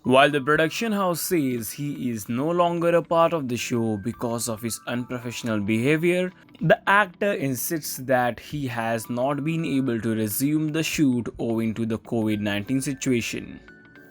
While the production house says he is no longer a part of the show because of his unprofessional behavior, the actor insists that he has not been able to resume the shoot owing to the COVID 19 situation.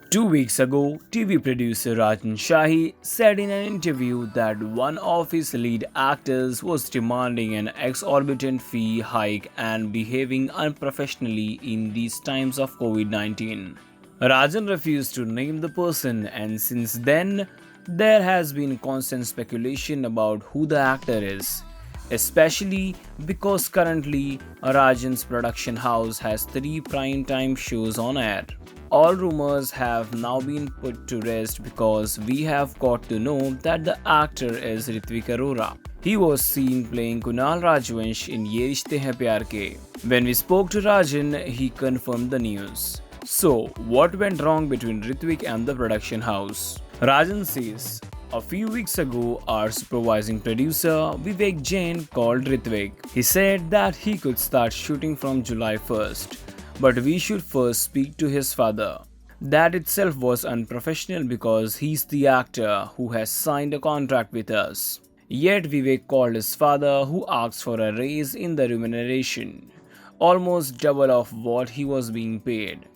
2 weeks ago, TV producer Rajan Shahi said in an interview that one of his lead actors was demanding an exorbitant fee hike and behaving unprofessionally in these times of COVID 19. Rajan refused to name the person, and since then, there has been constant speculation about who the actor is, especially because currently Rajan's production house has three primetime shows on air. All rumors have now been put to rest because we have got to know that the actor is Ritvik Arora. He was seen playing Kunal Rajwansh in Ye Rishtey Hain Pyaar Ke. When we spoke to Rajan, he confirmed the news. So, what went wrong between Ritvik and the production house? Rajan says, a few weeks ago, our supervising producer Vivek Jain called Ritvik. He said that he could start shooting from July 1st, but we should first speak to his father. That itself was unprofessional because he's the actor who has signed a contract with us. Yet Vivek called his father, who asked for a raise in the remuneration, almost double of what he was being paid,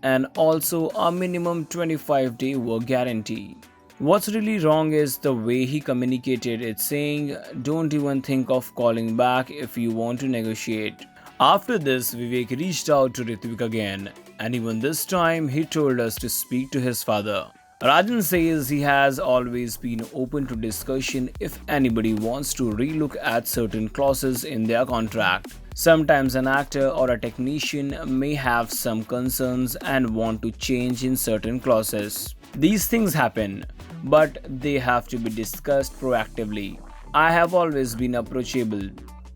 and also a minimum 25-day work guarantee. What's really wrong is the way he communicated it, saying, "Don't even think of calling back if you want to negotiate." After this, Vivek reached out to Ritvik again, and even this time he told us to speak to his father. Rajan says he has always been open to discussion if anybody wants to relook at certain clauses in their contract. Sometimes an actor or a technician may have some concerns and want to change in certain clauses. These things happen, but they have to be discussed proactively. I have always been approachable,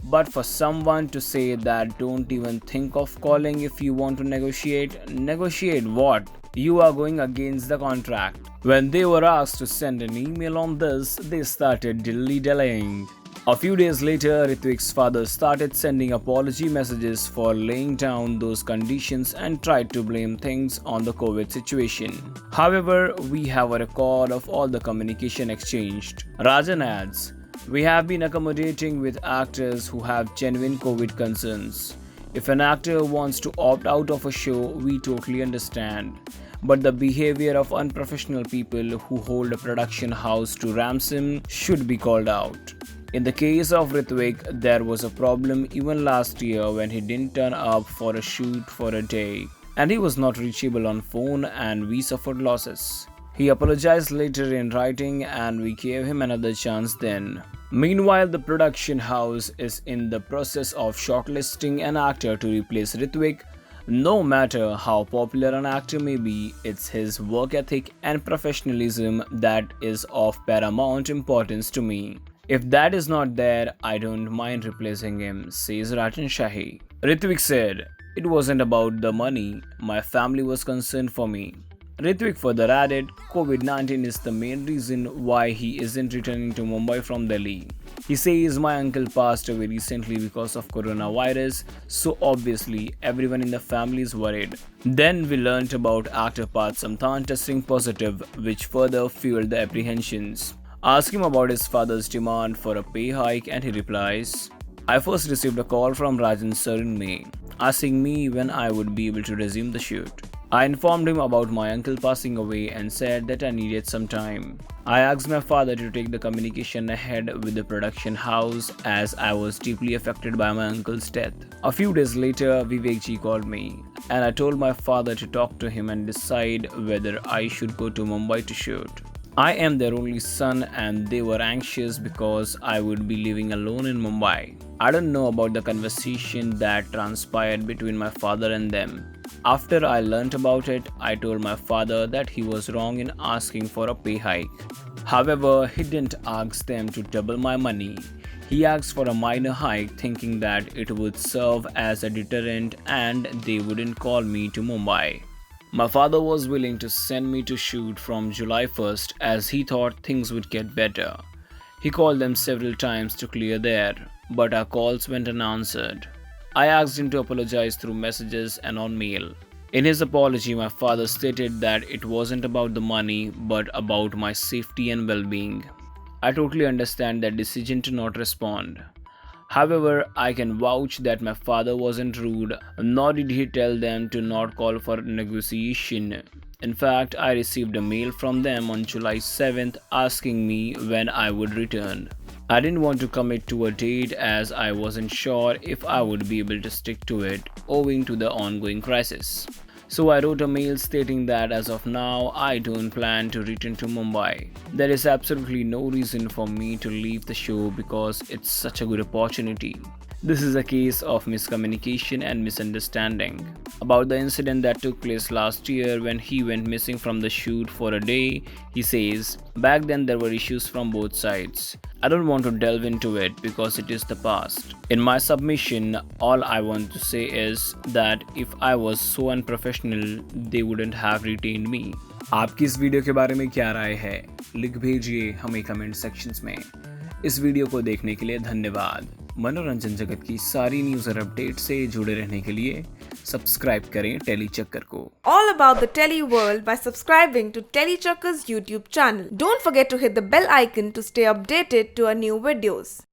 but for someone to say that don't even think of calling if you want to negotiate what? You are going against the contract. When they were asked to send an email on this, they started dilly-dallying. A few days later, Ritvik's father started sending apology messages for laying down those conditions and tried to blame things on the COVID situation. However, we have a record of all the communication exchanged. Rajan adds, "We have been accommodating with actors who have genuine COVID concerns. If an actor wants to opt out of a show, we totally understand. But the behavior of unprofessional people who hold a production house to ransom should be called out." In the case of Ritvik, there was a problem even last year when he didn't turn up for a shoot for a day, and he was not reachable on phone, and we suffered losses. He apologized later in writing, and we gave him another chance then. Meanwhile, the production house is in the process of shortlisting an actor to replace Ritvik. No matter how popular an actor may be, it's his work ethic and professionalism that is of paramount importance to me. If that is not there, I don't mind replacing him, says Rajan Shahi. Ritvik said, "It wasn't about the money, my family was concerned for me." Ritvik further added, COVID 19 is the main reason why he isn't returning to Mumbai from Delhi. He says, "My uncle passed away recently because of coronavirus, so obviously everyone in the family is worried." Then we learnt about actor Parth Samthan testing positive, which further fueled the apprehensions. Ask him about his father's demand for a pay hike, and he replies, "I first received a call from Rajan sir in May, asking me when I would be able to resume the shoot. I informed him about my uncle passing away and said that I needed some time. I asked my father to take the communication ahead with the production house as I was deeply affected by my uncle's death." A few days later, Vivek ji called me, and I told my father to talk to him and decide whether I should go to Mumbai to shoot. I am their only son, and they were anxious because I would be living alone in Mumbai. I don't know about the conversation that transpired between my father and them. After I learnt about it, I told my father that he was wrong in asking for a pay hike. However, he didn't ask them to double my money. He asked for a minor hike, thinking that it would serve as a deterrent and they wouldn't call me to Mumbai. My father was willing to send me to shoot from July 1st as he thought things would get better. He called them several times to clear the air, but our calls went unanswered. I asked him to apologize through messages and on mail. In his apology, my father stated that it wasn't about the money but about my safety and well being. I totally understand that decision to not respond. However, I can vouch that my father wasn't rude, nor did he tell them to not call for negotiation. In fact, I received a mail from them on July 7th asking me when I would return. I didn't want to commit to a date as I wasn't sure if I would be able to stick to it owing to the ongoing crisis. So I wrote a mail stating that as of now I don't plan to return to Mumbai. There is absolutely no reason for me to leave the show because it's such a good opportunity. This is a case of miscommunication and misunderstanding. About the incident that took place last year when he went missing from the shoot for a day, he says, back then there were issues from both sides. I don't want to delve into it because it is the past. In my submission, all I want to say is that if I was so unprofessional, they wouldn't have retained me. आपकी इस video के बारे में क्या राय है? लिख भेजिए हमें कमेंट सेक्शंस में। इस वीडियो को देखने के लिए धन्यवाद। मनोरंजन जगत की सारी न्यूज़ और अपडेट से जुड़े रहने के लिए सब्सक्राइब करें टेली चक्कर को। All about the Tele world by subscribing to Tele Chakkar's YouTube channel. Don't forget to hit the bell icon to stay updated to our new videos.